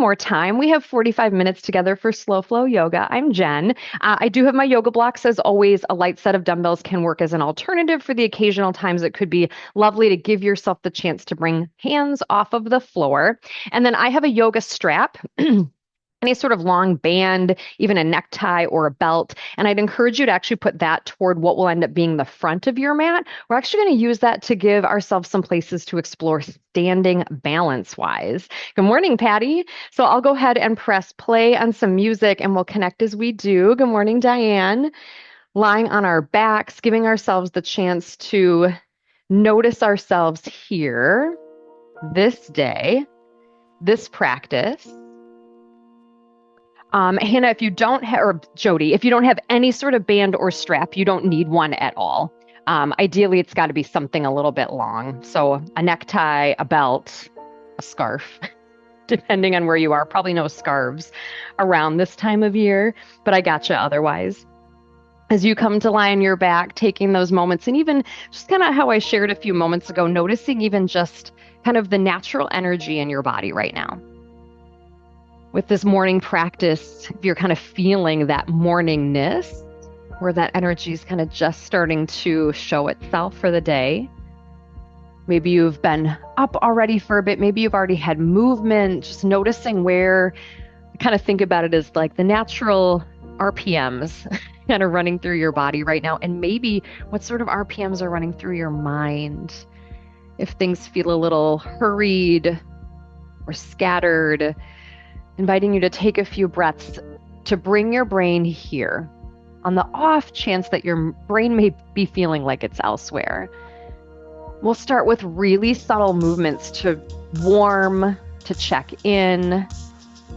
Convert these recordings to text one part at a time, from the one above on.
More time. We have 45 minutes together for slow flow yoga. I'm Jen. I do have my yoga blocks. As always, a light set of dumbbells can work as an alternative for the occasional times it could be lovely to give yourself the chance to bring hands off of the floor. And then I have a yoga strap. Any sort of long band, even a necktie or a belt. And I'd encourage you to actually put that toward what will end up being the front of your mat. We're actually going to use that to give ourselves some places to explore standing balance wise. Good morning, Patty. So I'll go ahead and press play on some music and we'll connect as we do. Good morning, Diane. Lying on our backs, giving ourselves the chance to notice ourselves here, this day, this practice. Hannah, if you don't have, or Jody, if you don't have any sort of band or strap, you don't need one at all. Ideally, it's got to be something a little bit long. So a necktie, a belt, a scarf, depending on where you are. Probably no scarves around this time of year, but I gotcha otherwise. As you come to lie on your back, taking those moments, and even just kind of how I shared a few moments ago, noticing even just kind of the natural energy in your body right now. With this morning practice, if you're kind of feeling that morningness, where that energy is kind of just starting to show itself for the day. Maybe you've been up already for a bit. Maybe you've already had movement, just noticing where, I kind of think about it as like the natural RPMs kind of running through your body right now. And maybe what sort of RPMs are running through your mind. If things feel a little hurried or scattered, inviting you to take a few breaths to bring your brain here on the off chance that your brain may be feeling like it's elsewhere. We'll start with really subtle movements to warm, to check in,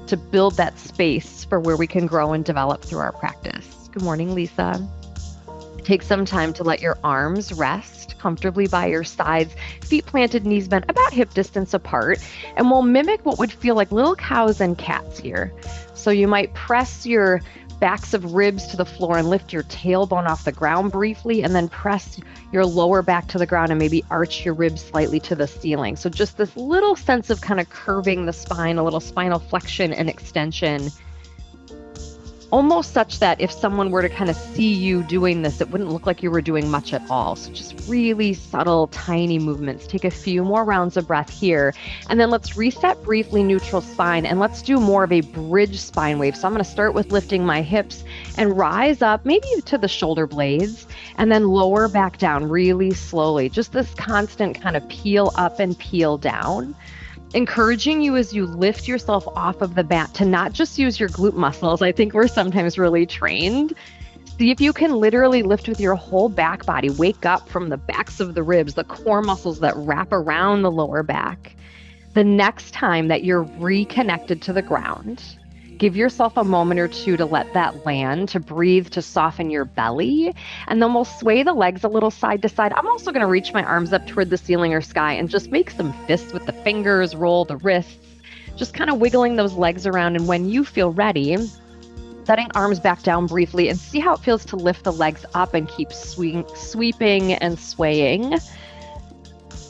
to build that space for where we can grow and develop through our practice. Good morning, Lisa. Take some time to let your arms rest comfortably by your sides, feet planted, knees bent about hip distance apart. And we'll mimic what would feel like little cows and cats here. So you might press your backs of ribs to the floor and lift your tailbone off the ground briefly, and then press your lower back to the ground and maybe arch your ribs slightly to the ceiling. So just this little sense of kind of curving the spine, a little spinal flexion and extension. Almost such that if someone were to kind of see you doing this, it wouldn't look like you were doing much at all. So just really subtle, tiny movements. Take a few more rounds of breath here. And then let's reset briefly, neutral spine, and let's do more of a bridge spine wave. So I'm going to start with lifting my hips and rise up, maybe to the shoulder blades, and then lower back down really slowly. Just this constant kind of peel up and peel down. Encouraging you as you lift yourself off of the mat to not just use your glute muscles. I think we're sometimes really trained. See if you can literally lift with your whole back body. Wake up from the backs of the ribs, the core muscles that wrap around the lower back. The next time that you're reconnected to the ground, give yourself a moment or two to let that land, to breathe, to soften your belly. And then we'll sway the legs a little side to side. I'm also going to reach my arms up toward the ceiling or sky and just make some fists with the fingers, roll the wrists, just kind of wiggling those legs around. And when you feel ready, setting arms back down briefly and see how it feels to lift the legs up and keep sweeping and swaying.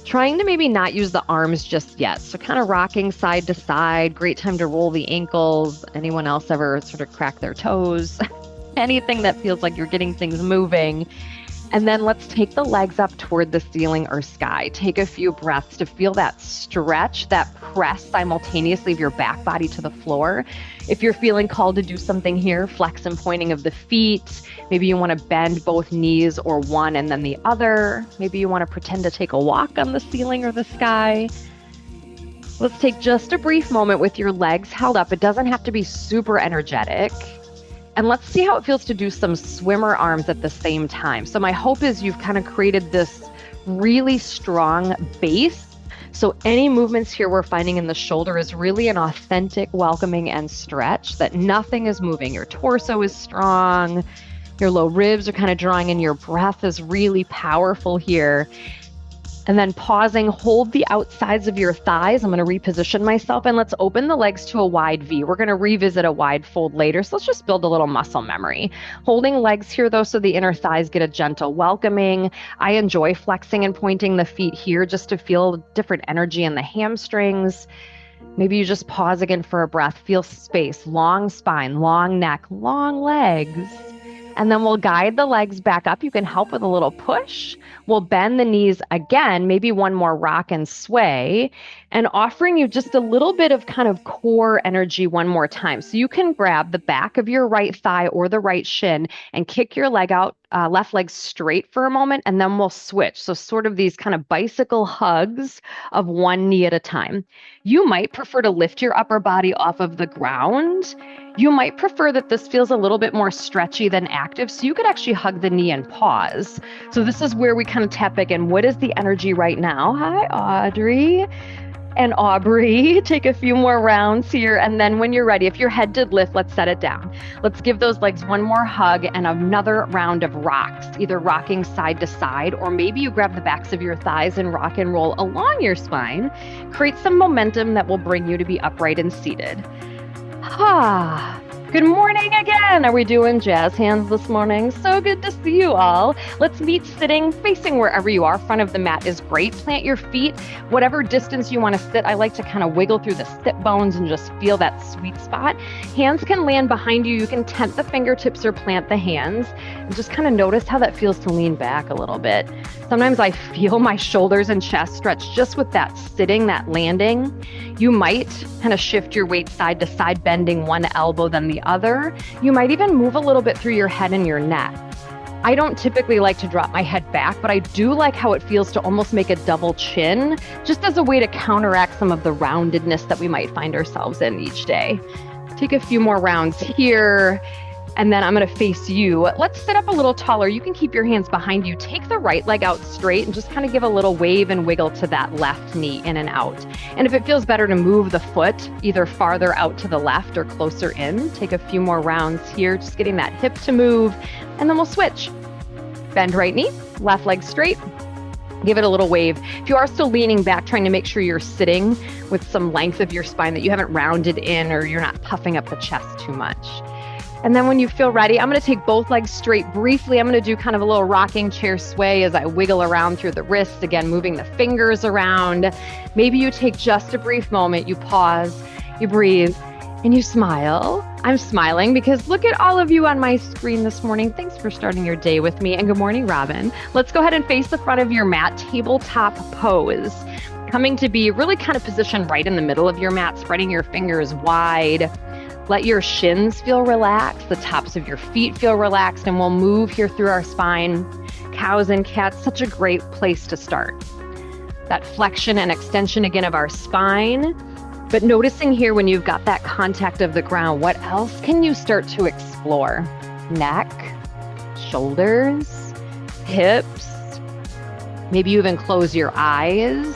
Trying to maybe not use the arms just yet. So kind of rocking side to side. Great time to roll the ankles. Anyone else ever sort of crack their toes? Anything that feels like you're getting things moving. And then let's take the legs up toward the ceiling or sky. Take a few breaths to feel that stretch, that press simultaneously of your back body to the floor. If you're feeling called to do something here, flex and pointing of the feet. Maybe you want to bend both knees or one and then the other. Maybe you want to pretend to take a walk on the ceiling or the sky. Let's take just a brief moment with your legs held up. It doesn't have to be super energetic. And let's see how it feels to do some swimmer arms at the same time. So my hope is you've kind of created this really strong base. So any movements here we're finding in the shoulder is really an authentic welcoming and stretch, that nothing is moving. Your torso is strong. Your low ribs are kind of drawing in. Your breath is really powerful here. And then pausing, hold the outsides of your thighs. I'm going to reposition myself and let's open the legs to a wide V. We're going to revisit a wide fold later. So let's just build a little muscle memory. Holding legs here though, so the inner thighs get a gentle welcoming. I enjoy flexing and pointing the feet here just to feel different energy in the hamstrings. Maybe you just pause again for a breath, feel space, long spine, long neck, long legs. And then we'll guide the legs back up. You can help with a little push. We'll bend the knees again, maybe one more rock and sway, and offering you just a little bit of kind of core energy one more time. So you can grab the back of your right thigh or the right shin and kick your leg out, left leg straight for a moment, and then we'll switch. So sort of these kind of bicycle hugs of one knee at a time. You might prefer to lift your upper body off of the ground. You might prefer that this feels a little bit more stretchy than active, so you could actually hug the knee and pause. So this is where we kind of tap back in. What is the energy right now? Hi, Audrey and Aubrey. Take a few more rounds here, and then when you're ready, if your head did lift, let's set it down. Let's give those legs one more hug and another round of rocks, either rocking side to side, or maybe you grab the backs of your thighs and rock and roll along your spine. Create some momentum that will bring you to be upright and seated. Good morning again. Are we doing jazz hands this morning? So good to see you all. Let's meet sitting, facing wherever you are. Front of the mat is great. Plant your feet, whatever distance you want to sit. I like to kind of wiggle through the sit bones and just feel that sweet spot. Hands can land behind you. You can tent the fingertips or plant the hands. And just kind of notice how that feels to lean back a little bit. Sometimes I feel my shoulders and chest stretch just with that sitting, that landing. You might kind of shift your weight side to side, bending one elbow then the other. You might even move a little bit through your head and your neck. I don't typically like to drop my head back, but I do like how it feels to almost make a double chin, just as a way to counteract some of the roundedness that we might find ourselves in each day. Take a few more rounds here. And then I'm going to face you. Let's sit up a little taller. You can keep your hands behind you. Take the right leg out straight and just kind of give a little wave and wiggle to that left knee in and out. And if it feels better to move the foot either farther out to the left or closer in, take a few more rounds here, just getting that hip to move. And then we'll switch. Bend right knee, left leg straight. Give it a little wave. If you are still leaning back, trying to make sure you're sitting with some length of your spine, that you haven't rounded in or you're not puffing up the chest too much. And then when you feel ready, I'm going to take both legs straight briefly. I'm going to do kind of a little rocking chair sway as I wiggle around through the wrists, again, moving the fingers around. Maybe you take just a brief moment, you pause, you breathe, and you smile. I'm smiling because look at all of you on my screen this morning. Thanks for starting your day with me. And good morning, Robin. Let's go ahead and face the front of your mat, tabletop pose. Coming to be really kind of positioned right in the middle of your mat, spreading your fingers wide. Let your shins feel relaxed, the tops of your feet feel relaxed, and we'll move here through our spine. Cows and cats, such a great place to start. That flexion and extension again of our spine. But noticing here when you've got that contact of the ground, what else can you start to explore? Neck, shoulders, hips. Maybe you even close your eyes.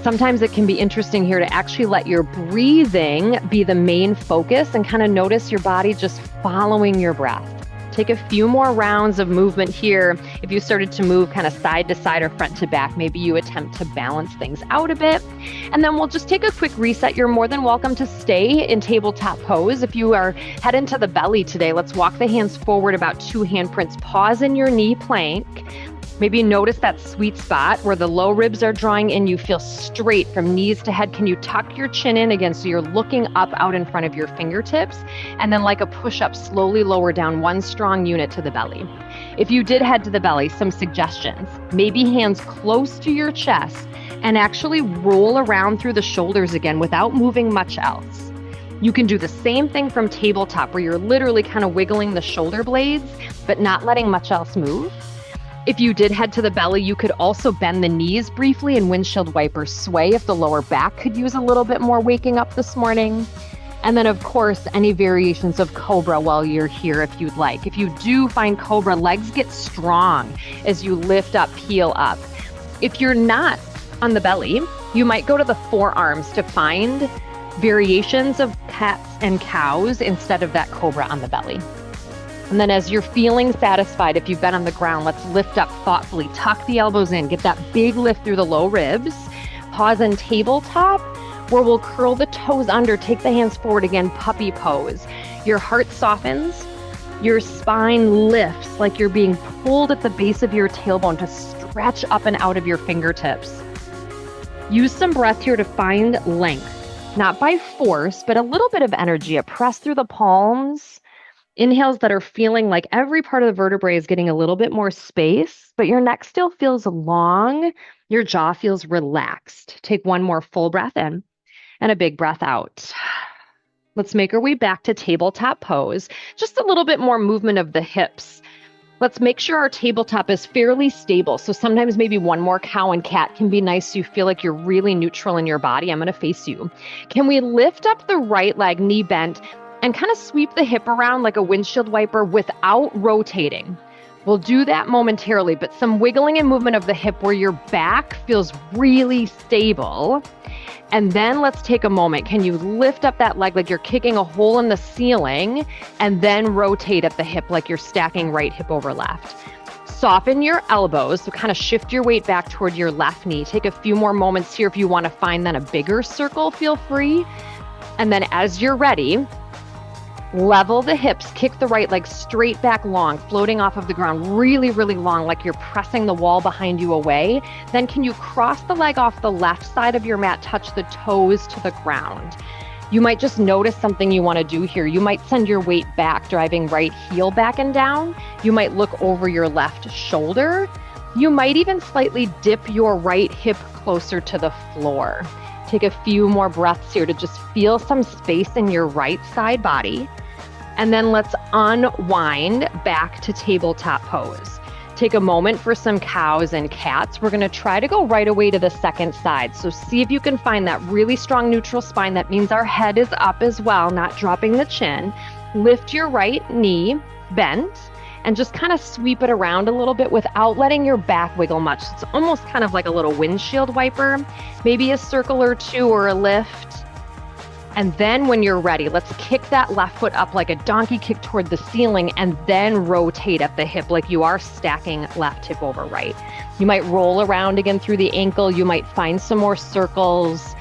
Sometimes it can be interesting here to actually let your breathing be the main focus and kind of notice your body just following your breath. Take a few more rounds of movement here. If you started to move kind of side to side or front to back, maybe you attempt to balance things out a bit. And then we'll just take a quick reset. You're more than welcome to stay in tabletop pose. If you are heading to the belly today, let's walk the hands forward about 2 handprints. Pause in your knee plank. Maybe notice that sweet spot where the low ribs are drawing in. You feel straight from knees to head. Can you tuck your chin in again so you're looking up out in front of your fingertips? And then like a push-up, slowly lower down one strong unit to the belly. If you did head to the belly, some suggestions. Maybe hands close to your chest and actually roll around through the shoulders again without moving much else. You can do the same thing from tabletop where you're literally kind of wiggling the shoulder blades, but not letting much else move. If you did head to the belly, you could also bend the knees briefly and windshield wiper sway if the lower back could use a little bit more waking up this morning. And then, of course, any variations of Cobra while you're here if you'd like. If you do find Cobra, legs get strong as you lift up, peel up. If you're not on the belly, you might go to the forearms to find variations of cats and cows instead of that Cobra on the belly. And then as you're feeling satisfied, if you've been on the ground, let's lift up thoughtfully. Tuck the elbows in. Get that big lift through the low ribs. Pause in tabletop, where we'll curl the toes under. Take the hands forward again, puppy pose. Your heart softens. Your spine lifts like you're being pulled at the base of your tailbone to stretch up and out of your fingertips. Use some breath here to find length, not by force, but a little bit of energy. A press through the palms. Inhales that are feeling like every part of the vertebrae is getting a little bit more space, but your neck still feels long. Your jaw feels relaxed. Take one more full breath in and a big breath out. Let's make our way back to tabletop pose. Just a little bit more movement of the hips. Let's make sure our tabletop is fairly stable. So sometimes maybe one more cow and cat can be nice so you feel like you're really neutral in your body. I'm going to face you. Can we lift up the right leg, knee bent, and kind of sweep the hip around like a windshield wiper without rotating? We'll do that momentarily, but some wiggling and movement of the hip where your back feels really stable. And then let's take a moment. Can you lift up that leg like you're kicking a hole in the ceiling and then rotate at the hip like you're stacking right hip over left? Soften your elbows, so kind of shift your weight back toward your left knee. Take a few more moments here. If you want to find then a bigger circle, feel free. And then as you're ready, level the hips, kick the right leg straight back long, floating off of the ground, really, really long, like you're pressing the wall behind you away. Then can you cross the leg off the left side of your mat, touch the toes to the ground? You might just notice something you want to do here. You might send your weight back, driving right heel back and down. You might look over your left shoulder. You might even slightly dip your right hip closer to the floor. Take a few more breaths here to just feel some space in your right side body. And then let's unwind back to tabletop pose. Take a moment for some cows and cats. We're going to try to go right away to the second side. So see if you can find that really strong neutral spine. That means our head is up as well, not dropping the chin. Lift your right knee, bent, and just kind of sweep it around a little bit without letting your back wiggle much. It's almost kind of like a little windshield wiper, maybe a circle or two or a lift. And then when you're ready, let's kick that left foot up like a donkey kick toward the ceiling and then rotate at the hip like you are stacking left hip over right. You might roll around again through the ankle. You might find some more circles.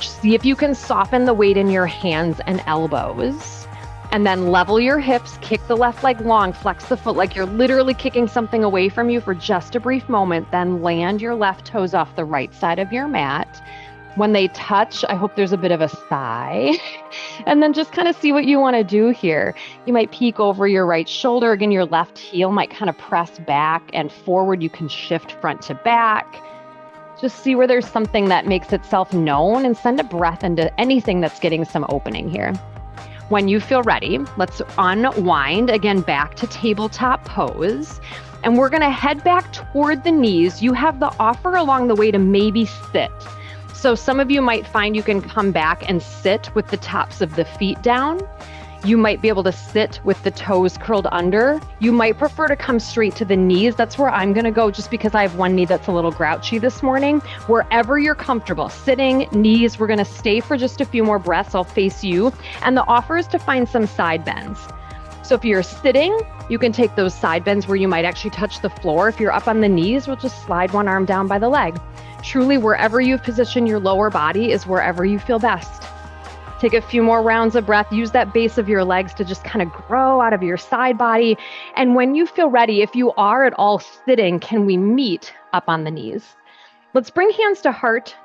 See if you can soften the weight in your hands and elbows. And then level your hips, kick the left leg long, flex the foot like you're literally kicking something away from you for just a brief moment. Then land your left toes off the right side of your mat. When they touch, I hope there's a bit of a sigh. And then just kind of see what you want to do here. You might peek over your right shoulder. Again, your left heel might kind of press back and forward. You can shift front to back. Just see where there's something that makes itself known and send a breath into anything that's getting some opening here. When you feel ready, let's unwind again back to tabletop pose. And we're going to head back toward the knees. You have the offer along the way to maybe sit. So some of you might find you can come back and sit with the tops of the feet down. You might be able to sit with the toes curled under. You might prefer to come straight to the knees. That's where I'm going to go just because I have one knee that's a little grouchy this morning. Wherever you're comfortable, sitting, knees, we're going to stay for just a few more breaths. I'll face you. And the offer is to find some side bends. So if you're sitting, you can take those side bends where you might actually touch the floor. If you're up on the knees, we'll just slide one arm down by the leg. Truly, wherever you position your lower body is wherever you feel best. Take a few more rounds of breath. Use that base of your legs to just kind of grow out of your side body. And when you feel ready, if you are at all sitting, can we meet up on the knees? Let's bring hands to heart.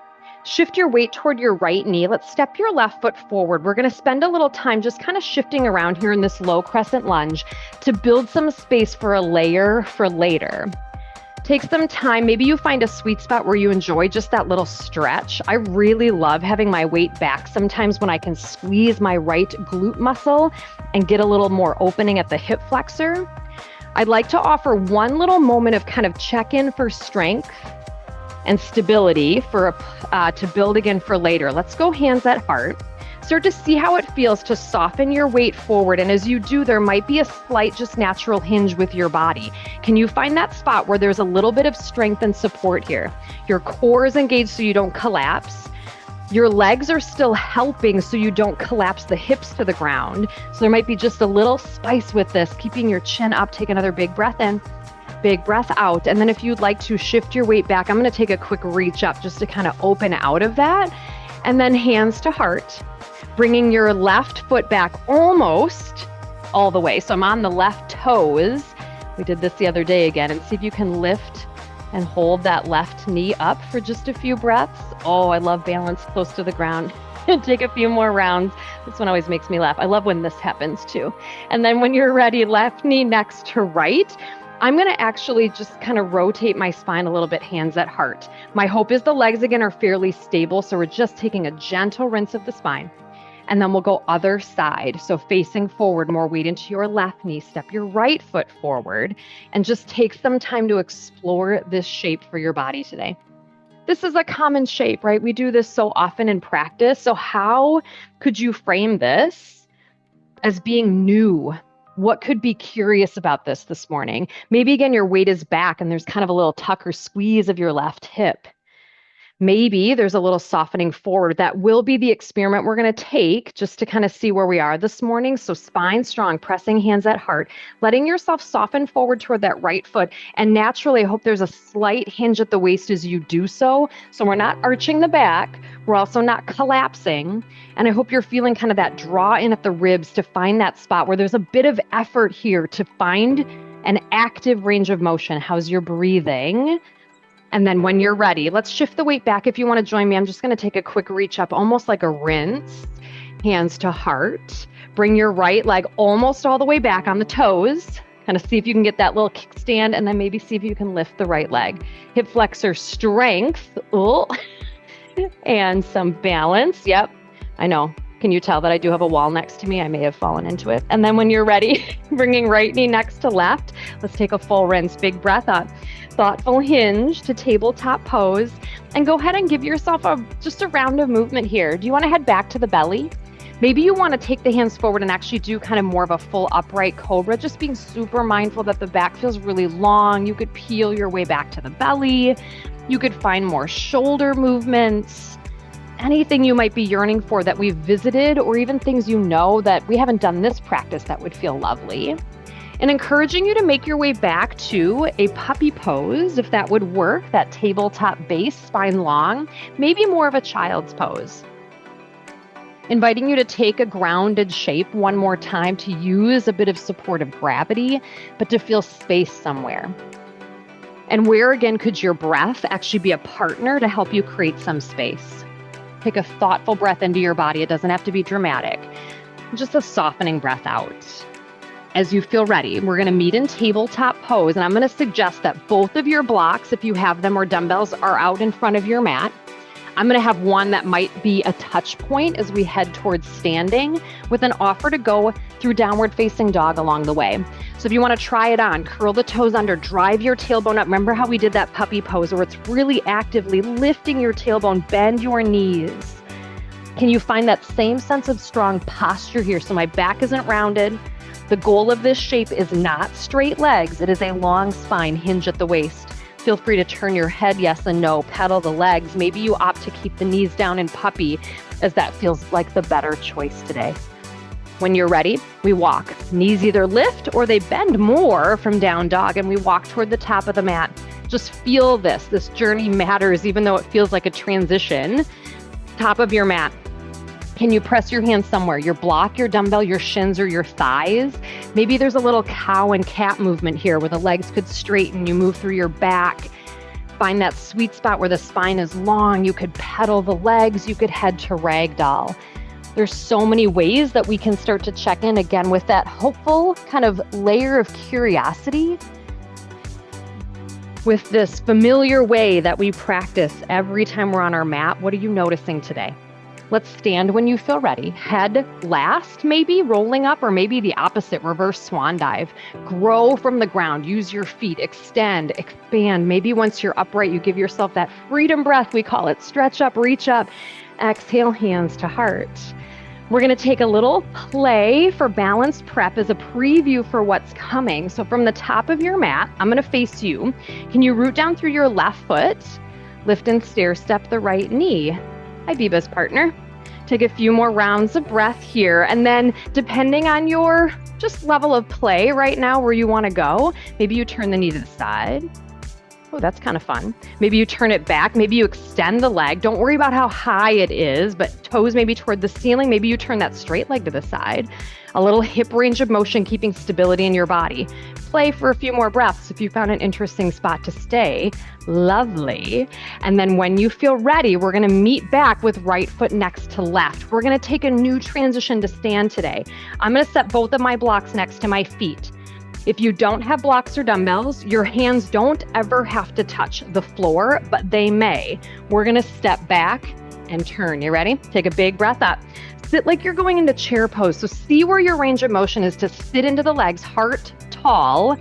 Shift your weight toward your right knee. Let's step your left foot forward. We're going to spend a little time just kind of shifting around here in this low crescent lunge to build some space for a layer for later. Take some time. Maybe you find a sweet spot where you enjoy just that little stretch. I really love having my weight back sometimes when I can squeeze my right glute muscle and get a little more opening at the hip flexor. I'd like to offer one little moment of kind of check-in for strength and stability to build again for later. Let's go hands at heart. Start to see how it feels to soften your weight forward. And as you do, there might be a slight, just natural hinge with your body. Can you find that spot where there's a little bit of strength and support here? Your core is engaged so you don't collapse. Your legs are still helping so you don't collapse the hips to the ground. So there might be just a little spice with this, keeping your chin up. Take another big breath in, big breath out. And then if you'd like to shift your weight back, I'm going to take a quick reach up just to kind of open out of that. And then hands to heart. Bringing your left foot back almost all the way. So I'm on the left toes. We did this the other day again. And see if you can lift and hold that left knee up for just a few breaths. Oh, I love balance close to the ground. Take a few more rounds. This one always makes me laugh. I love when this happens too. And then when you're ready, left knee next to right. I'm going to actually just kind of rotate my spine a little bit, hands at heart. My hope is the legs again are fairly stable. So we're just taking a gentle rinse of the spine. And then we'll go other side. So facing forward, more weight into your left knee, step your right foot forward, and just take some time to explore this shape for your body today. This is a common shape, right? We do this so often in practice. So how could you frame this as being new? What could be curious about this morning? Maybe again, your weight is back and there's kind of a little tuck or squeeze of your left hip. Maybe there's a little softening forward. That will be the experiment we're going to take just to kind of see where we are this morning. So spine strong, pressing hands at heart, letting yourself soften forward toward that right foot. And naturally, I hope there's a slight hinge at the waist as you do so. So we're not arching the back. We're also not collapsing. And I hope you're feeling kind of that draw in at the ribs to find that spot where there's a bit of effort here to find an active range of motion. How's your breathing? And then when you're ready, let's shift the weight back. If you want to join me, I'm just going to take a quick reach up, almost like a rinse, hands to heart. Bring your right leg almost all the way back on the toes. Kind of see if you can get that little kickstand, and then maybe see if you can lift the right leg. Hip flexor strength, and some balance. Yep, I know. Can you tell that I do have a wall next to me? I may have fallen into it. And then when you're ready, bringing right knee next to left, let's take a full rinse. Big breath up. Thoughtful hinge to tabletop pose, and go ahead and give yourself just a round of movement here. Do you want to head back to the belly? Maybe you want to take the hands forward and actually do kind of more of a full upright cobra, just being super mindful that the back feels really long. You could peel your way back to the belly. You could find more shoulder movements, anything you might be yearning for that we've visited, or even things you know that we haven't done this practice that would feel lovely. And encouraging you to make your way back to a puppy pose, if that would work, that tabletop base, spine long, maybe more of a child's pose. Inviting you to take a grounded shape one more time to use a bit of supportive gravity, but to feel space somewhere. And where again could your breath actually be a partner to help you create some space? Take a thoughtful breath into your body. It doesn't have to be dramatic, just a softening breath out. As you feel ready, we're going to meet in tabletop pose, and I'm going to suggest that both of your blocks, if you have them, or dumbbells, are out in front of your mat. I'm going to have one that might be a touch point as we head towards standing, with an offer to go through downward facing dog along the way. So if you want to try it on, curl the toes under, drive your tailbone up. Remember how we did that puppy pose where it's really actively lifting your tailbone, bend your knees. Can you find that same sense of strong posture here? So my back isn't rounded. The goal of this shape is not straight legs. It is a long spine, hinge at the waist. Feel free to turn your head yes and no, pedal the legs. Maybe you opt to keep the knees down in puppy, as that feels like the better choice today. When you're ready, we walk. Knees either lift or they bend more from down dog, and we walk toward the top of the mat. Just feel this. This journey matters, even though it feels like a transition. Top of your mat. Can you press your hands somewhere? Your block, your dumbbell, your shins, or your thighs? Maybe there's a little cow and cat movement here where the legs could straighten. You move through your back. Find that sweet spot where the spine is long. You could pedal the legs. You could head to ragdoll. There's so many ways that we can start to check in again with that hopeful kind of layer of curiosity, with this familiar way that we practice every time we're on our mat. What are you noticing today? Let's stand when you feel ready. Head last, maybe rolling up, or maybe the opposite, reverse swan dive. Grow from the ground. Use your feet. Extend, expand. Maybe once you're upright, you give yourself that freedom breath, we call it. Stretch up, reach up. Exhale, hands to heart. We're going to take a little play for balance prep as a preview for what's coming. So from the top of your mat, I'm going to face you. Can you root down through your left foot? Lift and stair step the right knee. Hi, Biba's partner. Take a few more rounds of breath here. And then depending on your just level of play right now, where you want to go, maybe you turn the knee to the side. Oh, that's kind of fun. Maybe you turn it back. Maybe you extend the leg. Don't worry about how high it is, but toes maybe toward the ceiling. Maybe you turn that straight leg to the side. A little hip range of motion, keeping stability in your body. Play for a few more breaths if you found an interesting spot to stay. Lovely. And then when you feel ready, we're going to meet back with right foot next to left. We're going to take a new transition to stand today. I'm going to set both of my blocks next to my feet. If you don't have blocks or dumbbells, your hands don't ever have to touch the floor, but they may. We're going to step back and turn. You ready? Take a big breath up. Sit like you're going into chair pose. So see where your range of motion is to sit into the legs, heart tall.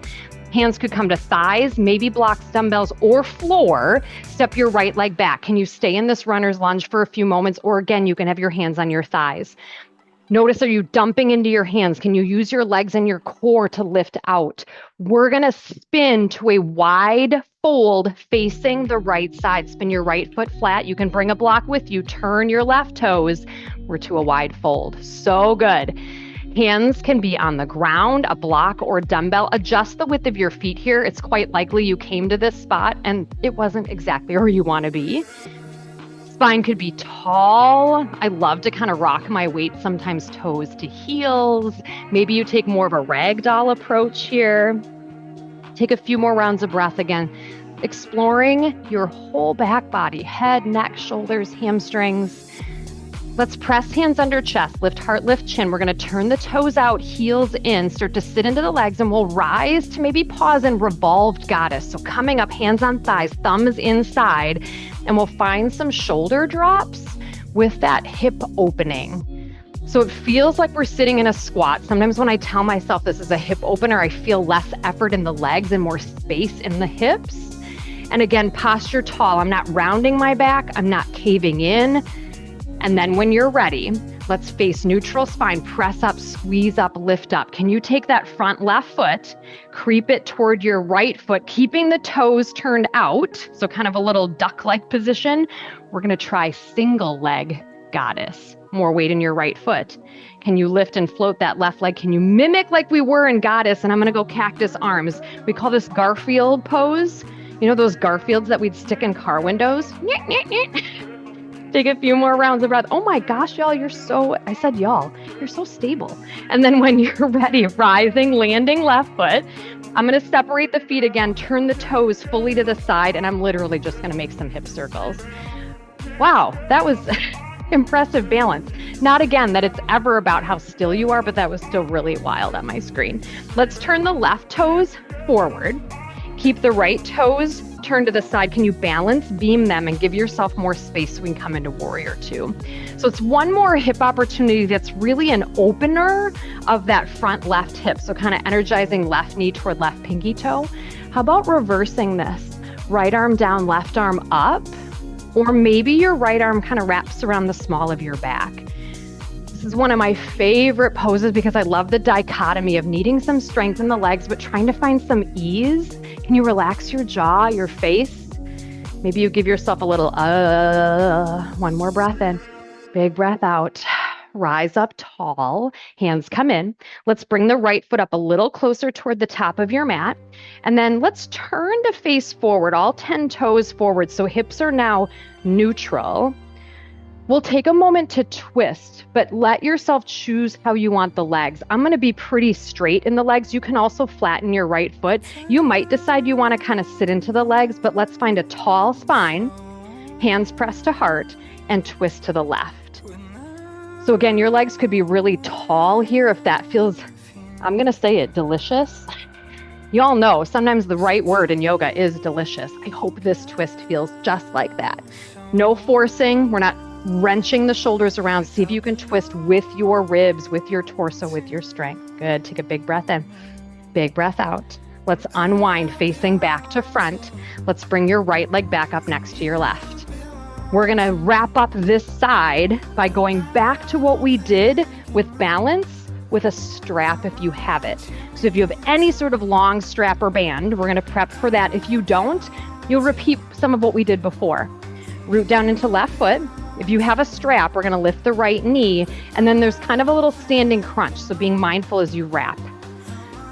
Hands could come to thighs, maybe blocks, dumbbells, or floor. Step your right leg back. Can you stay in this runner's lunge for a few moments? Or again, you can have your hands on your thighs. Notice, are you dumping into your hands? Can you use your legs and your core to lift out? We're going to spin to a wide fold facing the right side. Spin your right foot flat. You can bring a block with you. Turn your left toes. We're to a wide fold. So good. Hands can be on the ground, a block or dumbbell. Adjust the width of your feet here. It's quite likely you came to this spot and it wasn't exactly where you want to be. Spine could be tall. I love to kind of rock my weight, sometimes toes to heels. Maybe you take more of a ragdoll approach here. Take a few more rounds of breath again, exploring your whole back body, head, neck, shoulders, hamstrings. Let's press hands under chest, lift heart, lift chin. We're going to turn the toes out, heels in, start to sit into the legs, and we'll rise to maybe pause in revolved goddess. So coming up, hands on thighs, thumbs inside, and we'll find some shoulder drops with that hip opening. So it feels like we're sitting in a squat. Sometimes when I tell myself this is a hip opener, I feel less effort in the legs and more space in the hips. And again, posture tall. I'm not rounding my back. I'm not caving in. And then when you're ready, let's face neutral spine, press up, squeeze up, lift up. Can you take that front left foot, creep it toward your right foot, keeping the toes turned out? So kind of a little duck-like position. We're going to try single leg goddess. More weight in your right foot. Can you lift and float that left leg? Can you mimic like we were in goddess? And I'm going to go cactus arms. We call this Garfield pose. You know those Garfields that we'd stick in car windows? Take a few more rounds of breath. Oh my gosh, y'all, you're so stable. And then when you're ready, rising, landing left foot, I'm going to separate the feet again, turn the toes fully to the side, and I'm literally just going to make some hip circles. Wow, that was impressive balance. Not again that it's ever about how still you are, but that was still really wild on my screen. Let's turn the left toes forward. Keep the right toes turned to the side. Can you balance, beam them, and give yourself more space so we can come into warrior two? So it's one more hip opportunity that's really an opener of that front left hip. So kind of energizing left knee toward left pinky toe. How about reversing this? Right arm down, left arm up, or maybe your right arm kind of wraps around the small of your back. This is one of my favorite poses because I love the dichotomy of needing some strength in the legs, but trying to find some ease. Can you relax your jaw, your face? Maybe you give yourself a little, one more breath in, big breath out. Rise up tall, hands come in. Let's bring the right foot up a little closer toward the top of your mat. And then let's turn to face forward, all 10 toes forward. So hips are now neutral. We'll take a moment to twist, but let yourself choose how you want the legs. I'm going to be pretty straight in the legs. You can also flatten your right foot. You might decide you want to kind of sit into the legs, but let's find a tall spine, hands pressed to heart, and twist to the left. So again, your legs could be really tall here if that feels, I'm going to say it, delicious. You all know sometimes the right word in yoga is delicious. I hope this twist feels just like that. No forcing. We're not wrenching the shoulders around. See if you can twist with your ribs, with your torso, with your strength. Good. Take a big breath in, big breath out. Let's unwind facing back to front. Let's bring your right leg back up next to your left. We're going to wrap up this side by going back to what we did with balance with a strap if you have it. So if you have any sort of long strap or band, we're going to prep for that. If you don't, you'll repeat some of what we did before. Root down into left foot. If you have a strap, we're going to lift the right knee, and then there's kind of a little standing crunch, so being mindful as you wrap.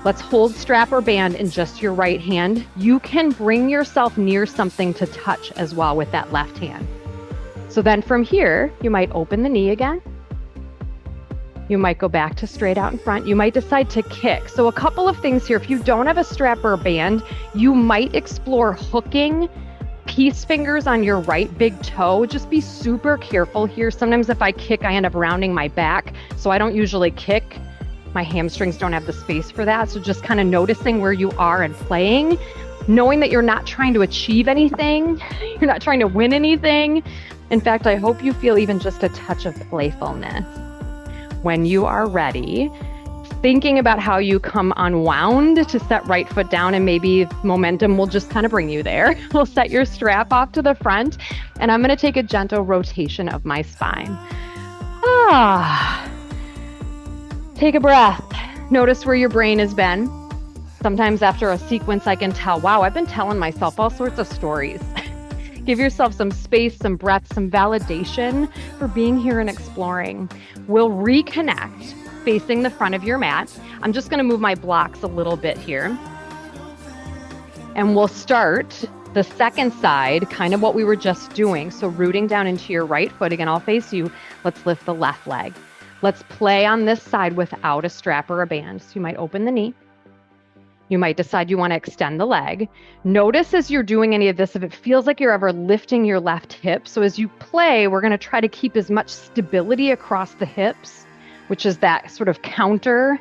Let's hold strap or band in just your right hand. You can bring yourself near something to touch as well with that left hand. So then from here, you might open the knee again. You might go back to straight out in front. You might decide to kick. So a couple of things here. If you don't have a strap or a band, you might explore hooking peace fingers on your right big toe. Just be super careful here. Sometimes if I kick, I end up rounding my back. So I don't usually kick. My hamstrings don't have the space for that. So just kind of noticing where you are and playing, knowing that you're not trying to achieve anything. You're not trying to win anything. In fact, I hope you feel even just a touch of playfulness. When you are ready, thinking about how you come unwound to set right foot down, and maybe momentum will just kind of bring you there. We'll set your strap off to the front, and I'm going to take a gentle rotation of my spine. Take a breath. Notice where your brain has been. Sometimes after a sequence, I can tell, wow, I've been telling myself all sorts of stories. Give yourself some space, some breath, some validation for being here and exploring. We'll reconnect facing the front of your mat. I'm just going to move my blocks a little bit here. And we'll start the second side, kind of what we were just doing. So rooting down into your right foot. Again, I'll face you. Let's lift the left leg. Let's play on this side without a strap or a band. So you might open the knee. You might decide you want to extend the leg. Notice as you're doing any of this, if it feels like you're ever lifting your left hip. So as you play, we're going to try to keep as much stability across the hips, which is that sort of counter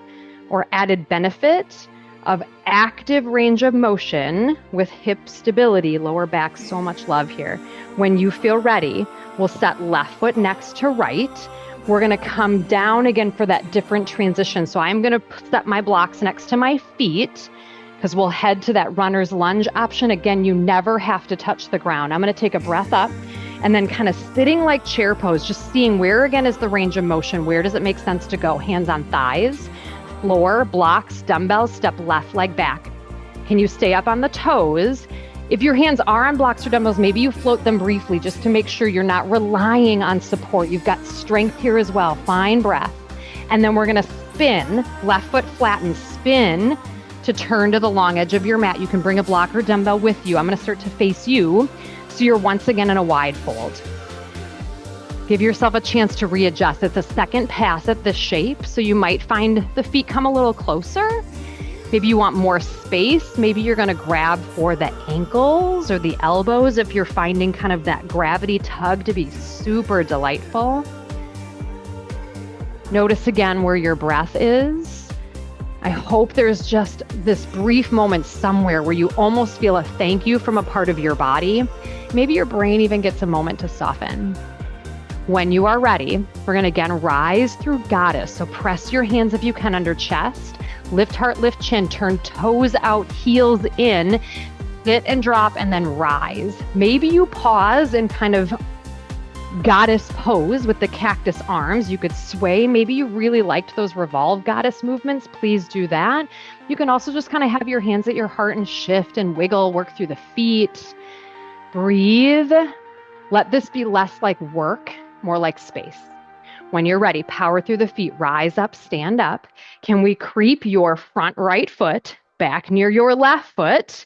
or added benefit of active range of motion with hip stability, lower back, so much love here. When you feel ready, we'll set left foot next to right. We're going to come down again for that different transition. So I'm going to set my blocks next to my feet because we'll head to that runner's lunge option. Again, you never have to touch the ground. I'm going to take a breath up and then kind of sitting like chair pose, just seeing where again is the range of motion. Where does it make sense to go? Hands on thighs, floor, blocks, dumbbells, step left leg back. Can you stay up on the toes? If your hands are on blocks or dumbbells, maybe you float them briefly just to make sure you're not relying on support. You've got strength here as well. Fine breath. And then we're going to spin, left foot flatten, spin to turn to the long edge of your mat. You can bring a block or dumbbell with you. I'm going to start to face you. So you're once again in a wide fold. Give yourself a chance to readjust. It's a second pass at this shape. So you might find the feet come a little closer. Maybe you want more space. Maybe you're going to grab for the ankles or the elbows if you're finding kind of that gravity tug to be super delightful. Notice again where your breath is. I hope there's just this brief moment somewhere where you almost feel a thank you from a part of your body. Maybe your brain even gets a moment to soften. When you are ready, we're going to again rise through goddess. So press your hands if you can under chest. Lift heart, lift chin, turn toes out, heels in, sit and drop, and then rise. Maybe you pause and kind of goddess pose with the cactus arms. You could sway. Maybe you really liked those revolve goddess movements. Please do that. You can also just kind of have your hands at your heart and shift and wiggle, work through the feet. Breathe. Let this be less like work, more like space. When you're ready, power through the feet, rise up, stand up. Can we creep your front right foot back near your left foot?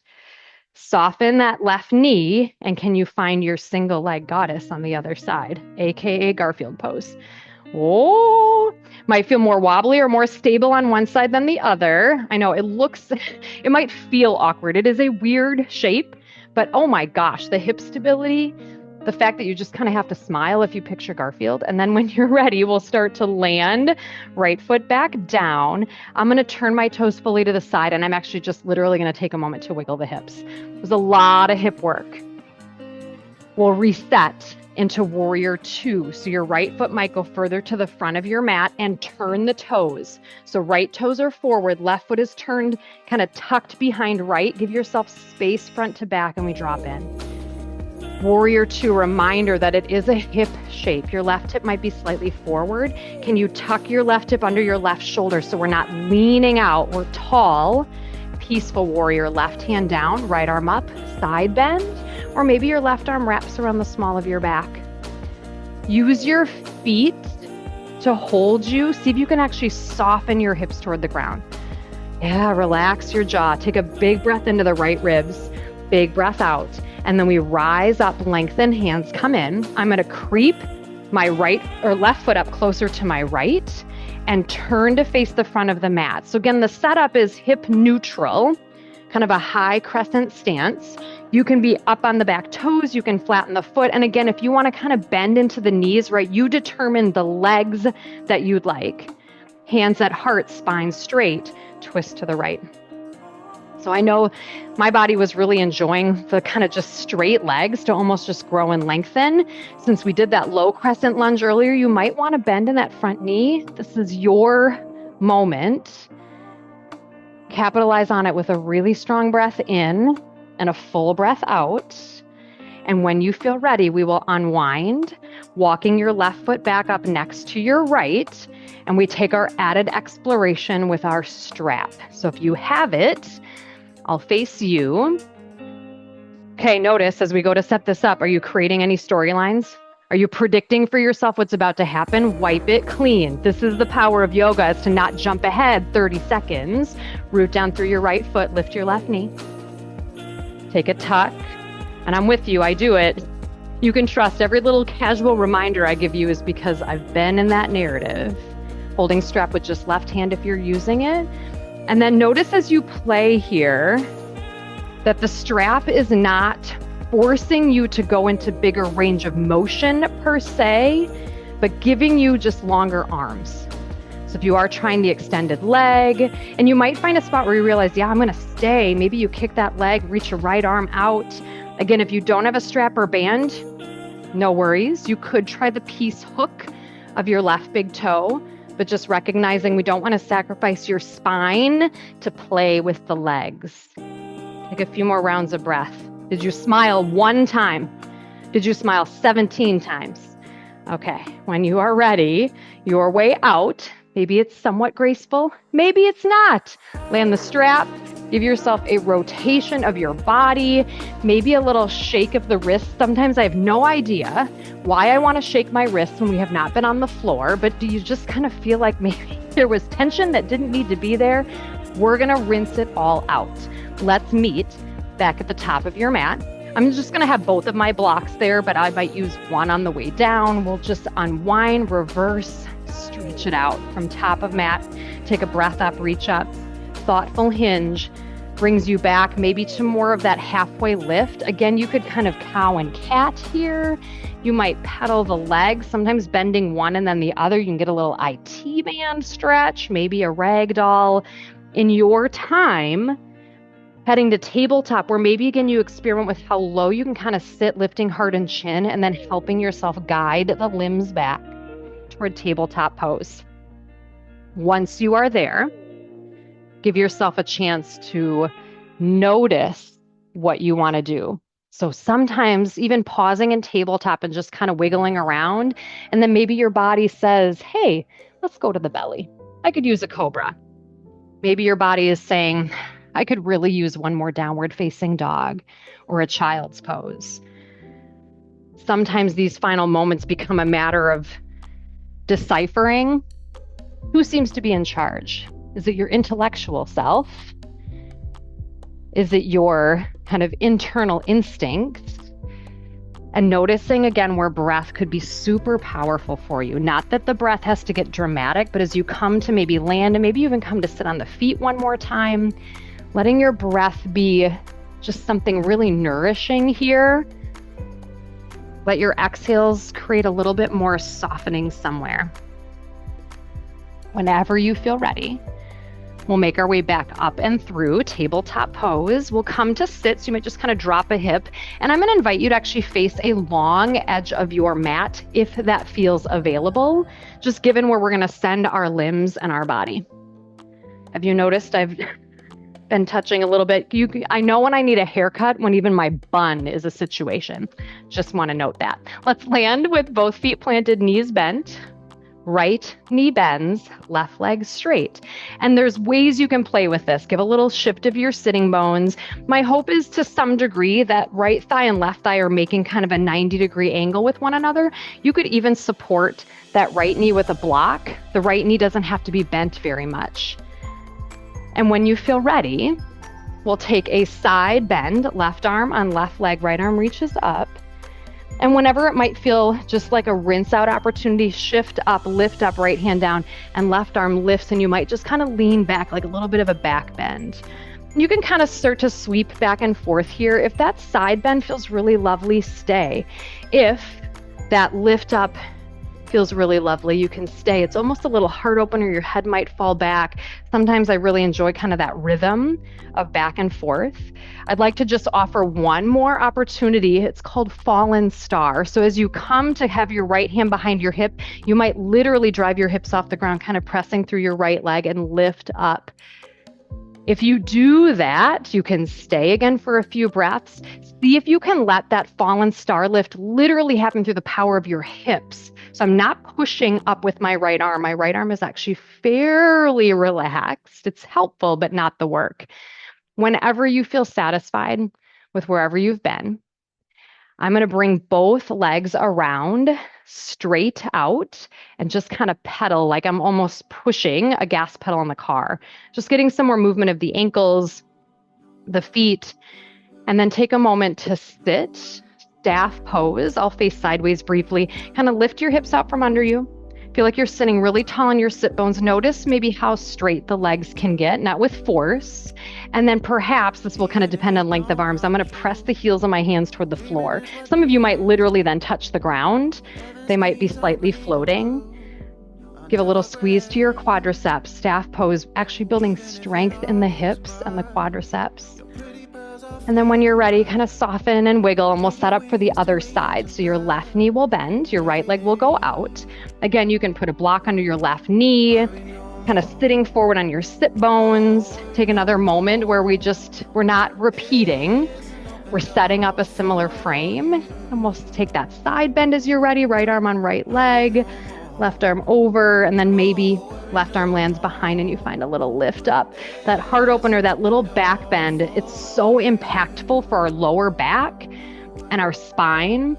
Soften that left knee, and can you find your single leg goddess on the other side, AKA Garfield pose? Oh, might feel more wobbly or more stable on one side than the other. I know it might feel awkward. It is a weird shape, but oh my gosh, the hip stability, the fact that you just kind of have to smile if you picture Garfield. And then when you're ready, we'll start to land, right foot back down. I'm going to turn my toes fully to the side, and I'm actually just literally going to take a moment to wiggle the hips. There's a lot of hip work. We'll reset into warrior two. So your right foot might go further to the front of your mat and turn the toes. So right toes are forward, left foot is turned, kind of tucked behind right. Give yourself space front to back, and we drop in. Warrior two, reminder that it is a hip shape. Your left hip might be slightly forward. Can you tuck your left hip under your left shoulder so we're not leaning out? We're tall. Peaceful warrior, left hand down, right arm up, side bend, or maybe your left arm wraps around the small of your back. Use your feet to hold you. See if you can actually soften your hips toward the ground. Yeah, relax your jaw. Take a big breath into the right ribs, big breath out. And then we rise up, lengthen, hands come in. I'm going to creep my right or left foot up closer to my right and turn to face the front of the mat. So again, the setup is hip neutral, kind of a high crescent stance. You can be up on the back toes, you can flatten the foot. And again, if you want to kind of bend into the knees, right, you determine the legs that you'd like. Hands at heart, spine straight, twist to the right. So I know my body was really enjoying the kind of just straight legs to almost just grow and lengthen. Since we did that low crescent lunge earlier, you might want to bend in that front knee. This is your moment. Capitalize on it with a really strong breath in and a full breath out. And when you feel ready, we will unwind, walking your left foot back up next to your right. And we take our added exploration with our strap. So if you have it, I'll face you. Okay, notice as we go to set this up, are you creating any storylines? Are you predicting for yourself what's about to happen? Wipe it clean. This is the power of yoga, is to not jump ahead 30 seconds. Root down through your right foot, lift your left knee. Take a tuck, and I'm with you, I do it. You can trust every little casual reminder I give you is because I've been in that narrative. Holding strap with just left hand if you're using it. And then notice as you play here that the strap is not forcing you to go into bigger range of motion per se, but giving you just longer arms. So if you are trying the extended leg, and you might find a spot where you realize, yeah, I'm gonna stay. Maybe you kick that leg, reach your right arm out. Again, if you don't have a strap or band, no worries. You could try the peace hook of your left big toe, but just recognizing we don't want to sacrifice your spine to play with the legs. Take a few more rounds of breath. Did you smile one time? Did you smile 17 times? Okay, when you are ready, your way out, maybe it's somewhat graceful, maybe it's not. Land the strap, give yourself a rotation of your body, maybe a little shake of the wrist. Sometimes I have no idea why I want to shake my wrists when we have not been on the floor, but do you just kind of feel like maybe there was tension that didn't need to be there? We're going to rinse it all out. Let's meet back at the top of your mat. I'm just going to have both of my blocks there, but I might use one on the way down. We'll just unwind, reverse, stretch it out from top of mat. Take a breath up, reach up. Thoughtful hinge brings you back maybe to more of that halfway lift. Again, you could kind of cow and cat here. You might pedal the legs, sometimes bending one and then the other. You can get a little IT band stretch, maybe a rag doll. In your time, heading to tabletop, where maybe again you experiment with how low you can kind of sit, lifting heart and chin, and then helping yourself guide the limbs back toward tabletop pose. Once you are there, give yourself a chance to notice what you want to do. So sometimes even pausing in tabletop and just kind of wiggling around, and then maybe your body says, hey, let's go to the belly. I could use a cobra. Maybe your body is saying, I could really use one more downward facing dog or a child's pose. Sometimes these final moments become a matter of deciphering who seems to be in charge. Is it your intellectual self? Is it your kind of internal instincts? And noticing again where breath could be super powerful for you. Not that the breath has to get dramatic, but as you come to maybe land and maybe even come to sit on the feet one more time, letting your breath be just something really nourishing here. Let your exhales create a little bit more softening somewhere. Whenever you feel ready, we'll make our way back up and through tabletop pose. We'll come to sit, so you might just kind of drop a hip. And I'm going to invite you to actually face a long edge of your mat if that feels available, just given where we're going to send our limbs and our body. Have you noticed I've been touching a little bit? I know when I need a haircut, when even my bun is a situation. Just want to note that. Let's land with both feet planted, knees bent. Right knee bends, left leg straight. And there's ways you can play with this. Give a little shift of your sitting bones. My hope is to some degree that right thigh and left thigh are making kind of a 90-degree angle with one another. You could even support that right knee with a block. The right knee doesn't have to be bent very much. And when you feel ready, we'll take a side bend, left arm on left leg, right arm reaches up. And whenever it might feel just like a rinse out opportunity, shift up, lift up, right hand down, and left arm lifts, and you might just kind of lean back like a little bit of a back bend. You can kind of start to sweep back and forth here. If that side bend feels really lovely, stay. If that lift up feels really lovely, you can stay. It's almost a little heart opener. Your head might fall back. Sometimes I really enjoy kind of that rhythm of back and forth. I'd like to just offer one more opportunity. It's called Fallen Star. So as you come to have your right hand behind your hip, you might literally drive your hips off the ground, kind of pressing through your right leg and lift up. If you do that, you can stay again for a few breaths. See if you can let that fallen star lift literally happen through the power of your hips. So I'm not pushing up with my right arm. My right arm is actually fairly relaxed. It's helpful, but not the work. Whenever you feel satisfied with wherever you've been, I'm going to bring both legs around straight out and just kind of pedal like I'm almost pushing a gas pedal in the car. Just getting some more movement of the ankles, the feet, and then take a moment to sit, staff pose. I'll face sideways briefly. Kind of lift your hips out from under you. Feel like you're sitting really tall on your sit bones. Notice maybe how straight the legs can get, not with force. And then perhaps this will kind of depend on length of arms. I'm going to press the heels of my hands toward the floor. Some of you might literally then touch the ground. They might be slightly floating. Give a little squeeze to your quadriceps. Staff pose, actually building strength in the hips and the quadriceps. And then when you're ready, kind of soften and wiggle, and we'll set up for the other side. So your left knee will bend, your right leg will go out. Again, you can put a block under your left knee, kind of sitting forward on your sit bones. Take another moment where we're not repeating. We're setting up a similar frame. And we'll take that side bend as you're ready, right arm on right leg, left arm over, and then maybe left arm lands behind and you find a little lift up. That heart opener, that little back bend, it's so impactful for our lower back and our spine.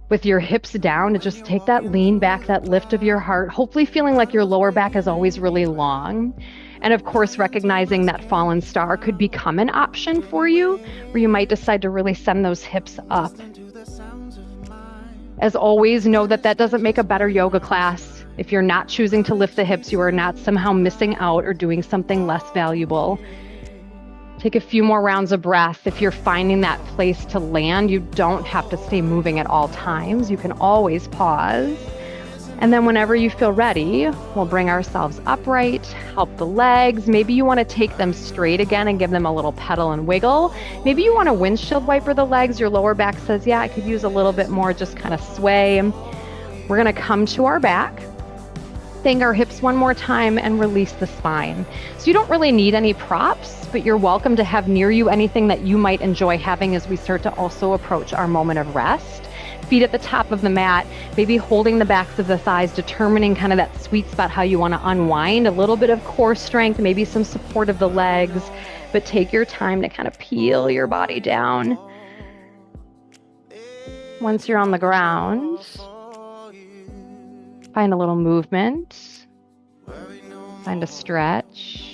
With your hips down, to just take that lean back, that lift of your heart, hopefully feeling like your lower back is always really long. And of course, recognizing that fallen star could become an option for you, where you might decide to really send those hips up. As always, know that that doesn't make a better yoga class. If you're not choosing to lift the hips, you are not somehow missing out or doing something less valuable. Take a few more rounds of breath. If you're finding that place to land, you don't have to stay moving at all times. You can always pause. And then whenever you feel ready, we'll bring ourselves upright, help the legs. Maybe you want to take them straight again and give them a little pedal and wiggle. Maybe you want to windshield wiper the legs. Your lower back says, yeah, I could use a little bit more, just kind of sway. We're going to come to our back. Bang our hips one more time and release the spine. So you don't really need any props, but you're welcome to have near you anything that you might enjoy having as we start to also approach our moment of rest. Feet at the top of the mat, maybe holding the backs of the thighs, determining kind of that sweet spot, how you want to unwind, a little bit of core strength, maybe some support of the legs, but take your time to kind of peel your body down. Once you're on the ground, find a little movement, find a stretch.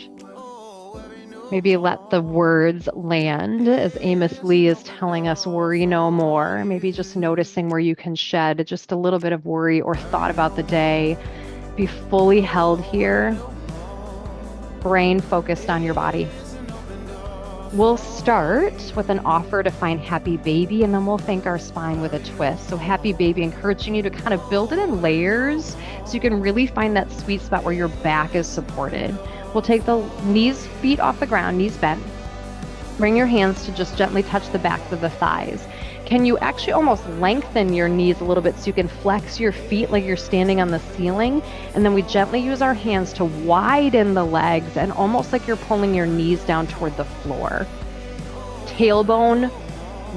Maybe let the words land as Amos Lee is telling us, worry no more. Maybe just noticing where you can shed just a little bit of worry or thought about the day. Be fully held here, brain focused on your body. We'll start with an offer to find happy baby, and then we'll thank our spine with a twist. So happy baby, encouraging you to kind of build it in layers so you can really find that sweet spot where your back is supported. We'll take the knees, feet off the ground, knees bent. Bring your hands to just gently touch the backs of the thighs. Can you actually almost lengthen your knees a little bit so you can flex your feet like you're standing on the ceiling? And then we gently use our hands to widen the legs and almost like you're pulling your knees down toward the floor. Tailbone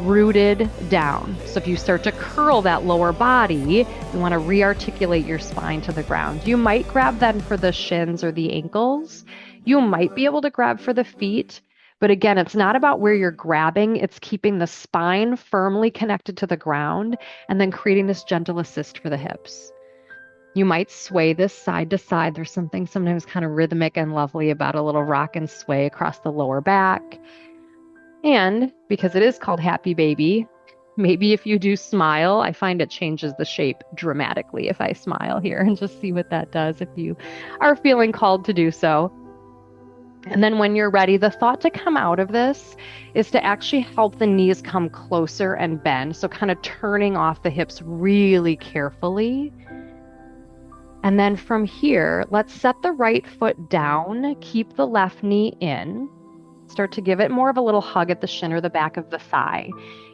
rooted down. So if you start to curl that lower body, you want to re-articulate your spine to the ground. You might grab then for the shins or the ankles. You might be able to grab for the feet. But again, it's not about where you're grabbing. It's keeping the spine firmly connected to the ground and then creating this gentle assist for the hips. You might sway this side to side. There's something sometimes kind of rhythmic and lovely about a little rock and sway across the lower back. And because it is called Happy Baby, maybe if you do smile, I find it changes the shape dramatically if I smile here, and just see what that does if you are feeling called to do so. And then when you're ready, the thought to come out of this is to actually help the knees come closer and bend. So kind of turning off the hips really carefully. And then from here, let's set the right foot down, keep the left knee in, start to give it more of a little hug at the shin or the back of the thigh.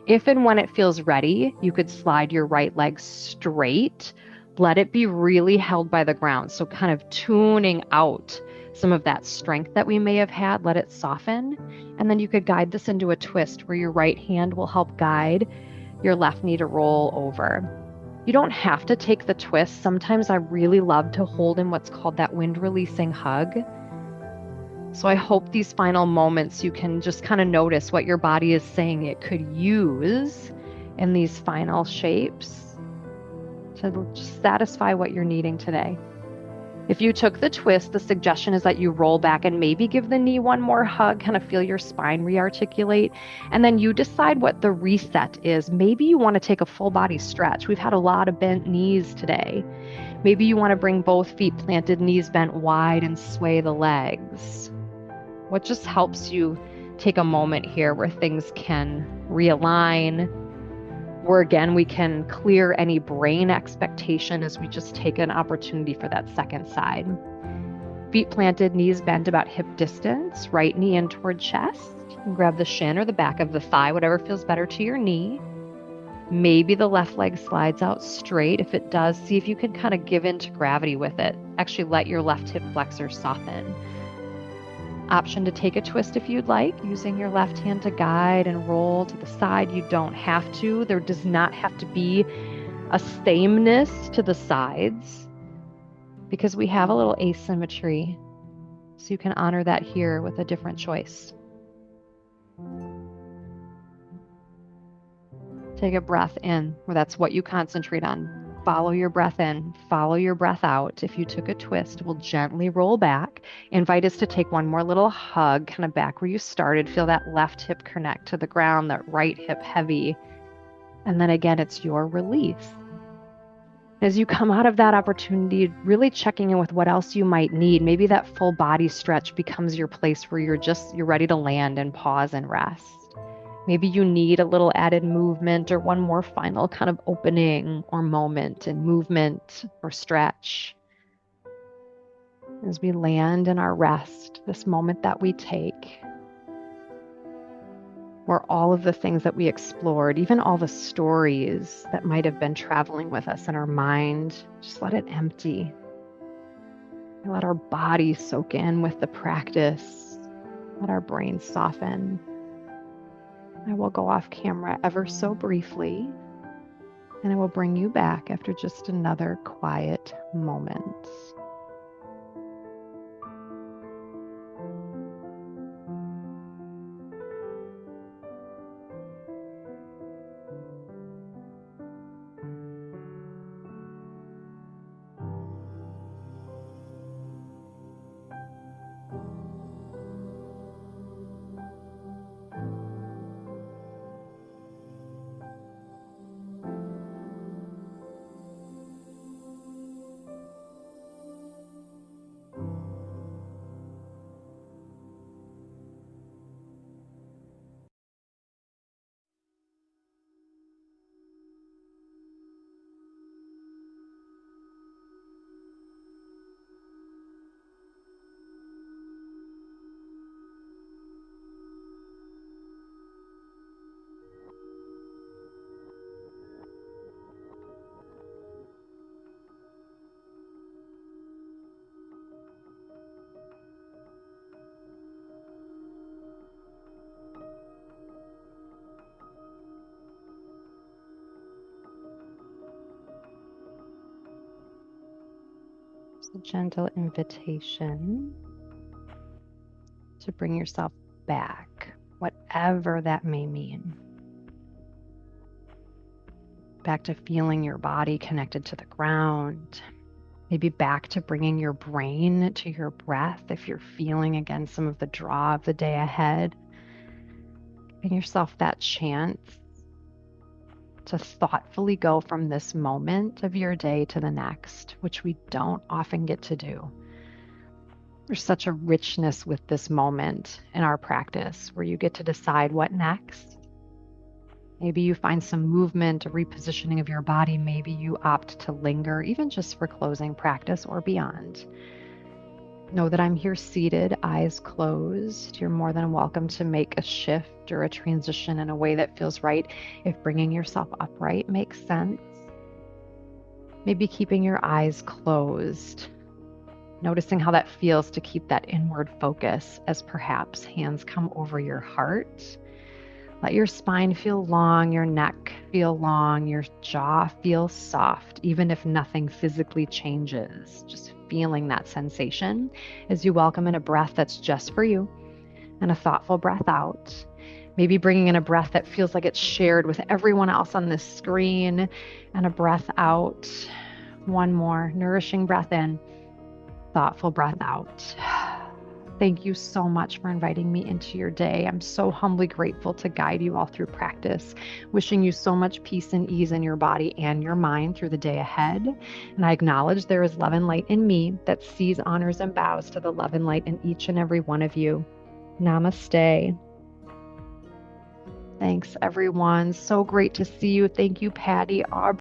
If and when it feels ready, you could slide your right leg straight. Let it be really held by the ground. So kind of tuning out some of that strength that we may have had, let it soften. And then you could guide this into a twist where your right hand will help guide your left knee to roll over. You don't have to take the twist. Sometimes I really love to hold in what's called that wind releasing hug. So I hope these final moments you can just kind of notice what your body is saying it could use in these final shapes to just satisfy what you're needing today. If you took the twist, the suggestion is that you roll back and maybe give the knee one more hug, kind of feel your spine rearticulate, and then you decide what the reset is. Maybe you want to take a full body stretch. We've had a lot of bent knees today. Maybe you want to bring both feet planted, knees bent wide, and sway the legs. What just helps you take a moment here where things can realign, where again we can clear any brain expectation as we just take an opportunity for that second side. Feet planted, knees bent about hip distance, right knee in toward chest. And grab the shin or the back of the thigh, whatever feels better to your knee. Maybe the left leg slides out straight. If it does, see if you can kind of give in to gravity with it. Actually let your left hip flexor soften. Option to take a twist if you'd like, using your left hand to guide and roll to the side. You don't have to. There does not have to be a sameness to the sides because we have a little asymmetry. So you can honor that here with a different choice. Take a breath in, where that's what you concentrate on. Follow your breath in, follow your breath out. If you took a twist, we'll gently roll back. Invite us to take one more little hug, kind of back where you started. Feel that left hip connect to the ground, that right hip heavy. And then again, it's your release. As you come out of that opportunity, really checking in with what else you might need. Maybe that full body stretch becomes your place where you're ready to land and pause and rest. Maybe you need a little added movement or one more final kind of opening or moment and movement or stretch. As we land in our rest, this moment that we take, where all of the things that we explored, even all the stories that might have been traveling with us in our mind, just let it empty. And let our body soak in with the practice. Let our brain soften. I will go off camera ever so briefly, and I will bring you back after just another quiet moment. A gentle invitation to bring yourself back, whatever that may mean. Back to feeling your body connected to the ground, Maybe back to bringing your brain to your breath if you're feeling again some of the draw of the day ahead. Giving yourself that chance to thoughtfully go from this moment of your day to the next, which we don't often get to do. There's such a richness with this moment in our practice where you get to decide what next. Maybe you find some movement, a repositioning of your body. Maybe you opt to linger, even just for closing practice or beyond. Know that I'm here seated, eyes closed. You're more than welcome to make a shift or a transition in a way that feels right. If bringing yourself upright makes sense, maybe keeping your eyes closed, noticing how that feels to keep that inward focus as perhaps hands come over your heart. Let your spine feel long, your neck feel long, your jaw feel soft, even if nothing physically changes. Just feeling that sensation as you welcome in a breath that's just for you and a thoughtful breath out. Maybe bringing in a breath that feels like it's shared with everyone else on this screen, and a breath out. One more, nourishing breath in, thoughtful breath out. Thank you so much for inviting me into your day. I'm so humbly grateful to guide you all through practice. Wishing you so much peace and ease in your body and your mind through the day ahead. And I acknowledge there is love and light in me that sees, honors, and bows to the love and light in each and every one of you. Namaste. Thanks, everyone. So great to see you. Thank you, Patty, Aubrey.